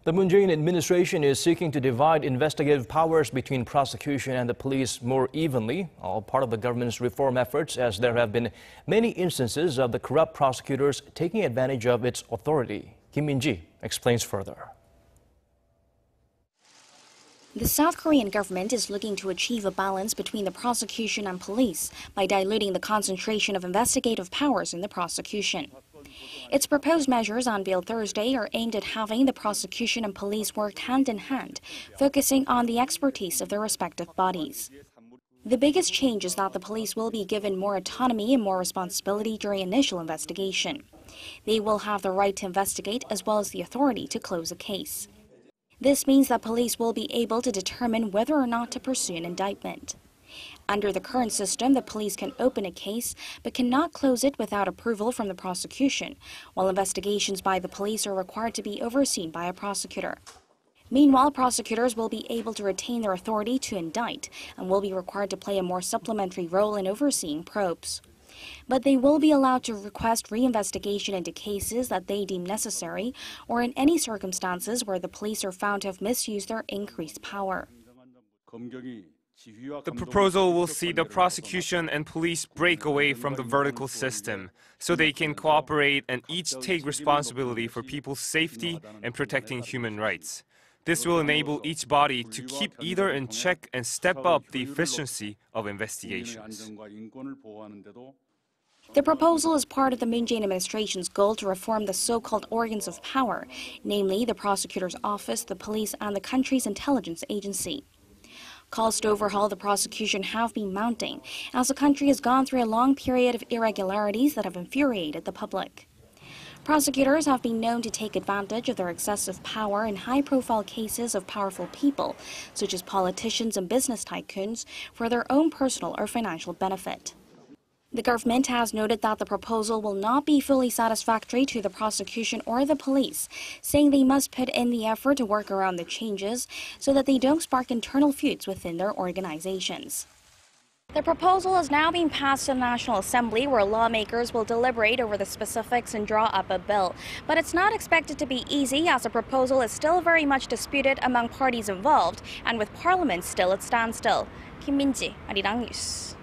The Moon Jae-in administration is seeking to divide investigative powers between prosecution and the police more evenly, all part of the government's reform efforts, as there have been many instances of the corrupt prosecutors taking advantage of its authority. Kim Min-ji explains further. The South Korean government is looking to achieve a balance between the prosecution and police by diluting the concentration of investigative powers in the prosecution. Its proposed measures unveiled Thursday are aimed at having the prosecution and police work hand in hand, focusing on the expertise of their respective bodies. The biggest change is that the police will be given more autonomy and more responsibility during initial investigation. They will have the right to investigate as well as the authority to close a case. This means that police will be able to determine whether or not to pursue an indictment. Under the current system, the police can open a case but cannot close it without approval from the prosecution, while investigations by the police are required to be overseen by a prosecutor. Meanwhile, prosecutors will be able to retain their authority to indict and will be required to play a more supplementary role in overseeing probes. But they will be allowed to request reinvestigation into cases that they deem necessary or in any circumstances where the police are found to have misused their increased power. The proposal will see the prosecution and police break away from the vertical system so they can cooperate and each take responsibility for people's safety and protecting human rights. This will enable each body to keep either in check and step up the efficiency of investigations. The proposal is part of the Moon Jae-in administration's goal to reform the so-called organs of power, namely the prosecutor's office, the police, and the country's intelligence agency. Calls to overhaul the prosecution have been mounting as the country has gone through a long period of irregularities that have infuriated the public. Prosecutors have been known to take advantage of their excessive power in high-profile cases of powerful people, such as politicians and business tycoons, for their own personal or financial benefit. The government has noted that the proposal will not be fully satisfactory to the prosecution or the police, saying they must put in the effort to work around the changes so that they don't spark internal feuds within their organizations. The proposal is now being passed to the National Assembly, where lawmakers will deliberate over the specifics and draw up a bill. But it's not expected to be easy, as the proposal is still very much disputed among parties involved, and with Parliament still at standstill. Kim Min-ji, Arirang News.